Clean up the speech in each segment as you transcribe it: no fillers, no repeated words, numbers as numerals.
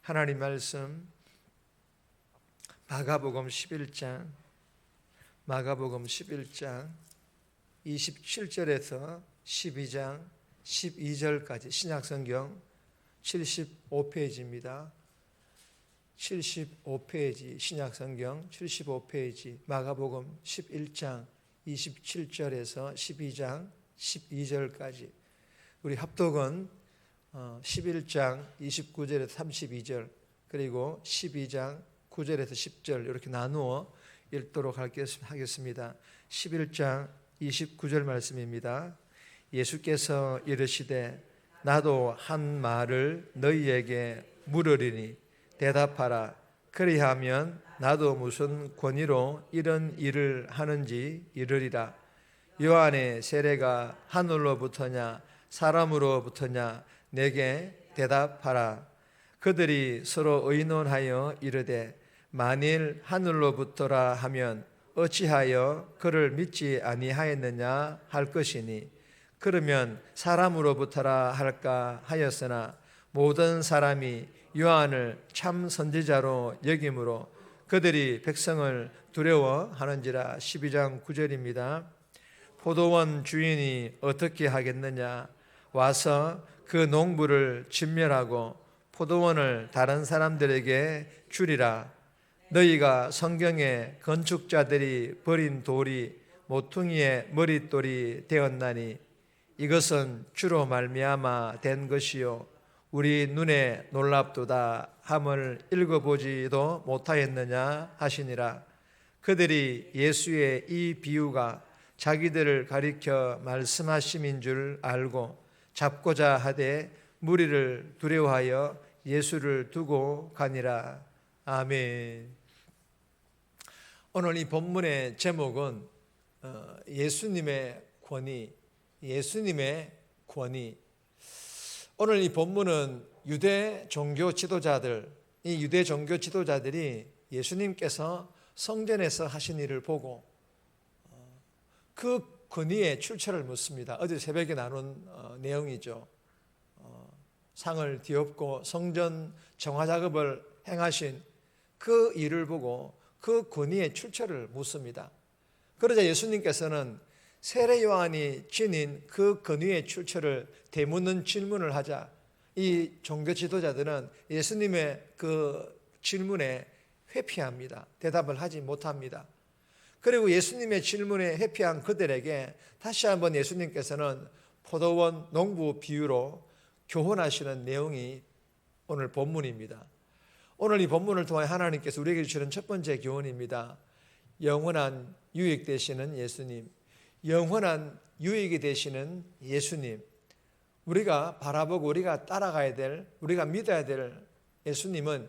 하나님 말씀 마가복음 11장 27절에서 12장 12절까지 신약성경 75페이지입니다. 75페이지 신약성경 75페이지 마가복음 11장 27절에서 12장 12절까지 우리 합독은 11장 29절에서 32절 그리고 12장 9절에서 10절 이렇게 나누어 읽도록 하겠습니다. 11장 29절 말씀입니다. 예수께서 이르시되 나도 한 말을 너희에게 물으리니 대답하라. 그리하면 나도 무슨 권위로 이런 일을 하는지 이르리라. 요한의 세례가 하늘로부터냐 사람으로부터냐 내게 대답하라. 그들이 서로 의논하여 이르되 만일 하늘로부터라 하면 어찌하여 그를 믿지 아니하였느냐 할 것이니 그러면 사람으로부터라 할까 하였으나 모든 사람이 요한을 참 선지자로 여김으로 그들이 백성을 두려워하는지라. 12장 9절입니다. 포도원 주인이 어떻게 하겠느냐 와서 그 농부를 진멸하고 포도원을 다른 사람들에게 주리라. 너희가 성경에 건축자들이 버린 돌이 모퉁이의 머릿돌이 되었나니 이것은 주로 말미암아 된 것이요 우리 눈에 놀랍도다 함을 읽어보지도 못하였느냐 하시니라. 그들이 예수의 이 비유가 자기들을 가리켜 말씀하심인 줄 알고 잡고자 하되 무리를 두려워하여 예수를 두고 가니라. 아멘. 오늘 이 본문의 제목은 예수님의 권위, 예수님의 권위. 오늘 이 본문은 유대 종교 지도자들, 이 유대 종교 지도자들이 예수님께서 성전에서 하신 일을 보고 그 권위의 출처를 묻습니다. 어제 새벽에 나눈 내용이죠. 상을 뒤엎고 성전 정화 작업을 행하신 그 일을 보고 그 권위의 출처를 묻습니다. 그러자 예수님께서는 세례 요한이 지닌 그 권위의 출처를 되묻는 질문을 하자 이 종교 지도자들은 예수님의 그 질문에 회피합니다. 대답을 하지 못합니다. 그리고 예수님의 질문에 회피한 그들에게 다시 한번 예수님께서는 포도원 농부 비유로 교훈하시는 내용이 오늘 본문입니다. 오늘 이 본문을 통해 하나님께서 우리에게 주시는 첫 번째 교훈입니다. 영원한 유익 되시는 예수님, 영원한 유익이 되시는 예수님, 우리가 바라보고 우리가 따라가야 될, 우리가 믿어야 될 예수님은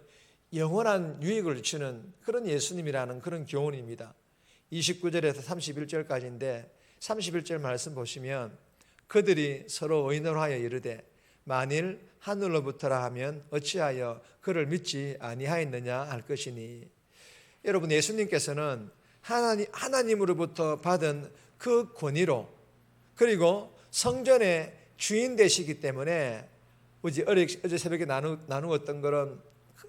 영원한 유익을 주는 그런 예수님이라는 그런 교훈입니다. 29절에서 31절까지인데 31절 말씀 보시면 그들이 서로 의논하여 이르되 만일 하늘로부터라 하면 어찌하여 그를 믿지 아니하였느냐 할 것이니. 여러분, 예수님께서는 하나님으로부터 받은 그 권위로 그리고 성전의 주인 되시기 때문에 어제 새벽에 나누었던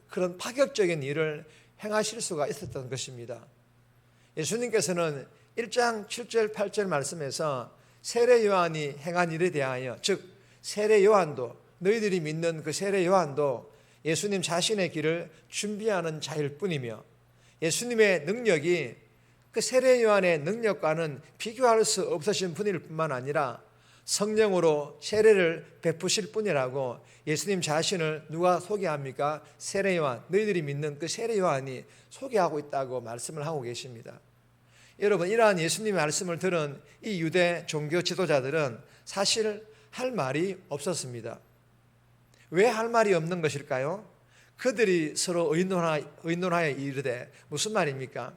그런 파격적인 일을 행하실 수가 있었던 것입니다. 예수님께서는 1장 7절 8절 말씀에서 세례 요한이 행한 일에 대하여, 즉 세례 요한도, 너희들이 믿는 그 세례 요한도 예수님 자신의 길을 준비하는 자일 뿐이며 예수님의 능력이 그 세례 요한의 능력과는 비교할 수 없으신 분일 뿐만 아니라 성령으로 세례를 베푸실 뿐이라고 예수님 자신을 누가 소개합니까? 세례 요한, 너희들이 믿는 그 세례 요한이 소개하고 있다고 말씀을 하고 계십니다. 여러분, 이러한 예수님의 말씀을 들은 이 유대 종교 지도자들은 사실 할 말이 없었습니다. 왜 할 말이 없는 것일까요? 그들이 서로 의논하여 이르되, 무슨 말입니까?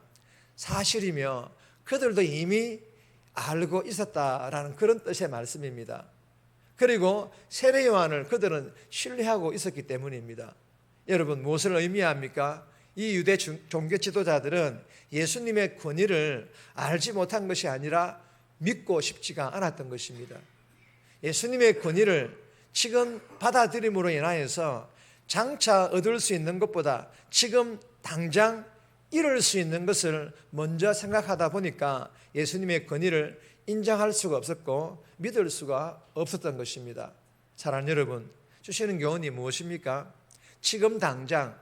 사실이며 그들도 이미 알고 있었다라는 그런 뜻의 말씀입니다. 그리고 세례 요한을 그들은 신뢰하고 있었기 때문입니다. 여러분, 무엇을 의미합니까? 이 유대 종교 지도자들은 예수님의 권위를 알지 못한 것이 아니라 믿고 싶지가 않았던 것입니다. 예수님의 권위를 지금 받아들임으로 인하여서 장차 얻을 수 있는 것보다 지금 당장 이룰 수 있는 것을 먼저 생각하다 보니까 예수님의 권위를 인정할 수가 없었고 믿을 수가 없었던 것입니다. 사랑하는 여러분, 주시는 교훈이 무엇입니까? 지금 당장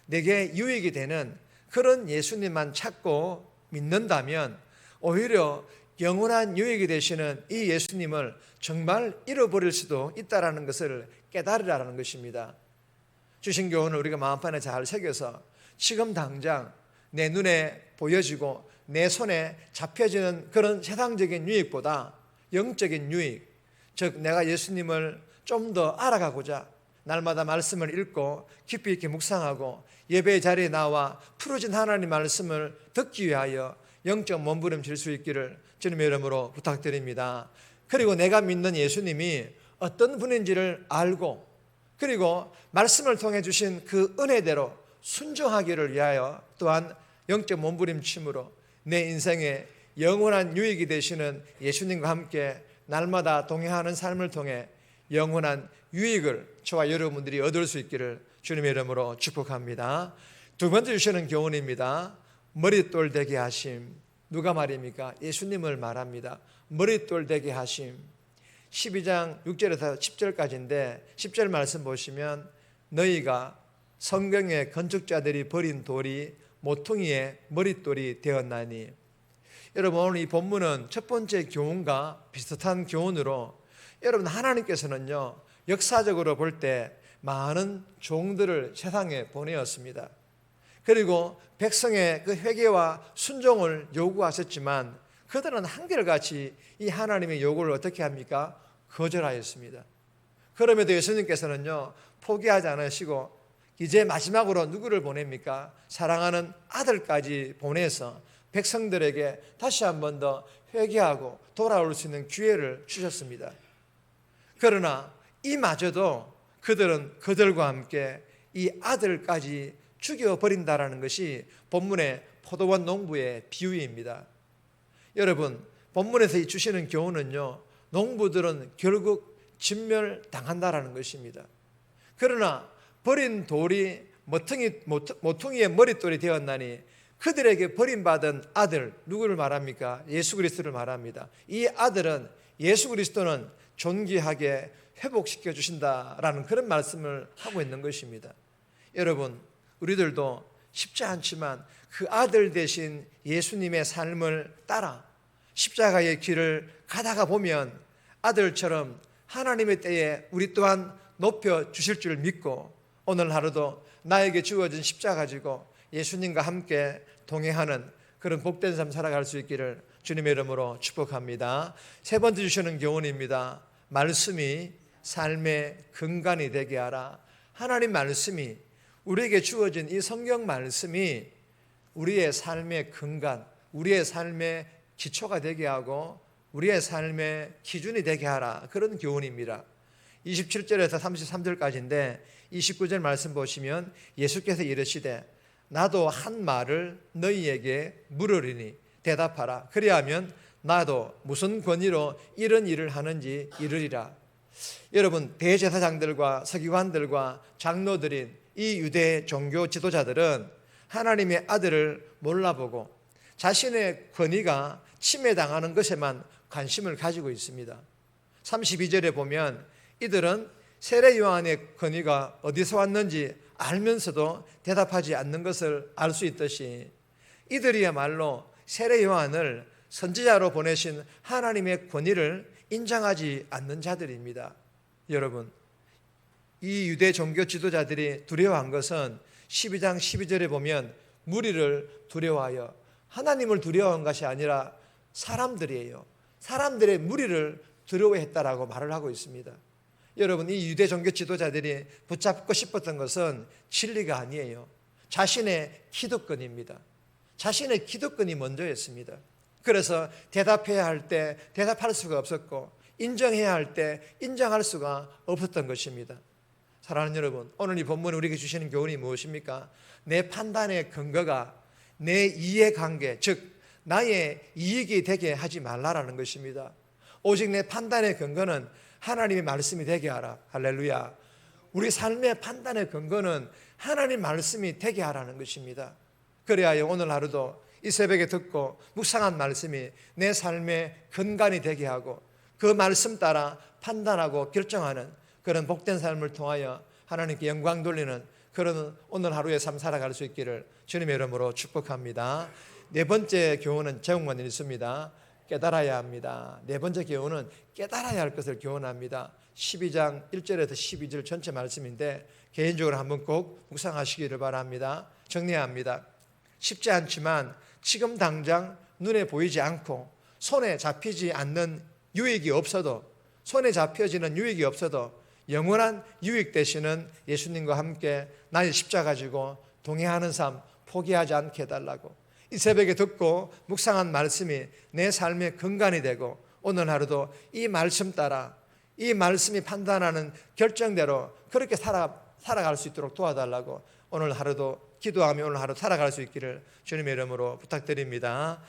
내게 유익이 되는 그런 예수님만 찾고 믿는다면 오히려 영원한 유익이 되시는 이 예수님을 정말 잃어버릴 수도 있다는 것을 깨달으라는 것입니다. 주신 교훈을 우리가 마음판에 잘 새겨서 지금 당장 내 눈에 보여지고 내 손에 잡혀지는 그런 세상적인 유익보다 영적인 유익, 즉 내가 예수님을 좀 더 알아가고자 날마다 말씀을 읽고 깊이 있게 묵상하고 예배의 자리에 나와 푸르진 하나님 말씀을 듣기 위하여 영적 몸부림칠 수 있기를 주님의 이름으로 부탁드립니다. 그리고 내가 믿는 예수님이 어떤 분인지를 알고 그리고 말씀을 통해 주신 그 은혜대로 순종하기를 위하여 또한 영적 몸부림침으로 내 인생에 영원한 유익이 되시는 예수님과 함께 날마다 동행하는 삶을 통해 영원한 유익을 저와 여러분들이 얻을 수 있기를 주님의 이름으로 축복합니다. 두 번째 주시는 교훈입니다. 머릿돌 되게 하심. 누가 말입니까? 예수님을 말합니다. 머릿돌 되게 하심. 12장 6절에서 10절까지인데 10절 말씀 보시면 너희가 성경의 건축자들이 버린 돌이 모퉁이의 머릿돌이 되었나니. 여러분, 오늘 이 본문은 첫 번째 교훈과 비슷한 교훈으로 여러분, 하나님께서는요 역사적으로 볼 때 많은 종들을 세상에 보내었습니다. 그리고 백성의 그 회개와 순종을 요구하셨지만 그들은 한결같이 이 하나님의 요구를 어떻게 합니까? 거절하였습니다. 그럼에도 예수님께서는요 포기하지 않으시고 이제 마지막으로 누구를 보냅니까? 사랑하는 아들까지 보내서 백성들에게 다시 한 번 더 회개하고 돌아올 수 있는 기회를 주셨습니다. 그러나 이마저도 그들은 그들과 함께 이 아들까지 죽여버린다라는 것이 본문의 포도원 농부의 비유입니다. 여러분, 본문에서 주시는 교훈은요 농부들은 결국 진멸당한다라는 것입니다. 그러나 버린 돌이 모퉁이의 머릿돌이 되었나니 그들에게 버림받은 아들, 누구를 말합니까? 예수 그리스도를 말합니다. 이 아들은 예수 그리스도는 존귀하게 회복시켜 주신다라는 그런 말씀을 하고 있는 것입니다. 여러분, 우리들도 쉽지 않지만 그 아들 되신 예수님의 삶을 따라 십자가의 길을 가다가 보면 아들처럼 하나님의 때에 우리 또한 높여 주실 줄 믿고 오늘 하루도 나에게 주어진 십자가 가지고 예수님과 함께 동행하는 그런 복된 삶 살아갈 수 있기를 주님의 이름으로 축복합니다. 세 번째 주시는 교훈입니다. 말씀이 삶의 근간이 되게 하라. 하나님 말씀이 우리에게 주어진 이 성경 말씀이 우리의 삶의 근간, 우리의 삶의 기초가 되게 하고 우리의 삶의 기준이 되게 하라. 그런 교훈입니다. 27절에서 33절까지인데 29절 말씀 보시면 예수께서 이르시되 나도 한 말을 너희에게 물으리니 대답하라. 그리하면 나도 무슨 권위로 이런 일을 하는지 이르리라. 여러분, 대제사장들과 서기관들과 장로들인 이 유대 종교 지도자들은 하나님의 아들을 몰라보고 자신의 권위가 침해당하는 것에만 관심을 가지고 있습니다. 32절에 보면 이들은 세례 요한의 권위가 어디서 왔는지 알면서도 대답하지 않는 것을 알 수 있듯이 이들이야말로 세례 요한을 선지자로 보내신 하나님의 권위를 인정하지 않는 자들입니다. 여러분, 이 유대 종교 지도자들이 두려워한 것은 12장 12절에 보면 무리를 두려워하여 하나님을 두려워한 것이 아니라 사람들이에요. 사람들의 무리를 두려워했다라고 말을 하고 있습니다. 여러분, 이 유대 종교 지도자들이 붙잡고 싶었던 것은 진리가 아니에요. 자신의 기득권입니다. 자신의 기득권이 먼저였습니다. 그래서 대답해야 할 때 대답할 수가 없었고 인정해야 할 때 인정할 수가 없었던 것입니다. 사랑하는 여러분, 오늘 이 본문이 우리에게 주시는 교훈이 무엇입니까? 내 판단의 근거가 내 이해관계, 즉 나의 이익이 되게 하지 말라라는 것입니다. 오직 내 판단의 근거는 하나님의 말씀이 되게 하라. 할렐루야. 우리 삶의 판단의 근거는 하나님 말씀이 되게 하라는 것입니다. 그래야 오늘 하루도 이 새벽에 듣고 묵상한 말씀이 내 삶의 근간이 되게 하고 그 말씀 따라 판단하고 결정하는 그런 복된 삶을 통하여 하나님께 영광 돌리는 그런 오늘 하루의 삶 살아갈 수 있기를 주님의 이름으로 축복합니다. 네 번째 교훈은 제목만 읽습니다. 깨달아야 합니다. 네 번째 교훈은 깨달아야 할 것을 교훈합니다. 12장 1절에서 12절 전체 말씀인데 개인적으로 한번 꼭 묵상하시기를 바랍니다. 정리해야 합니다. 쉽지 않지만 지금 당장 눈에 보이지 않고 손에 잡히지 않는 유익이 없어도, 손에 잡혀지는 유익이 없어도 영원한 유익 되시는 예수님과 함께 나의 십자가 지고 동행하는 삶 포기하지 않게 해달라고, 이 새벽에 듣고 묵상한 말씀이 내 삶의 근간이 되고 오늘 하루도 이 말씀 따라 이 말씀이 판단하는 결정대로 그렇게 살아갈 수 있도록 도와달라고 오늘 하루도 기도하며 오늘 하루 살아갈 수 있기를 주님의 이름으로 부탁드립니다.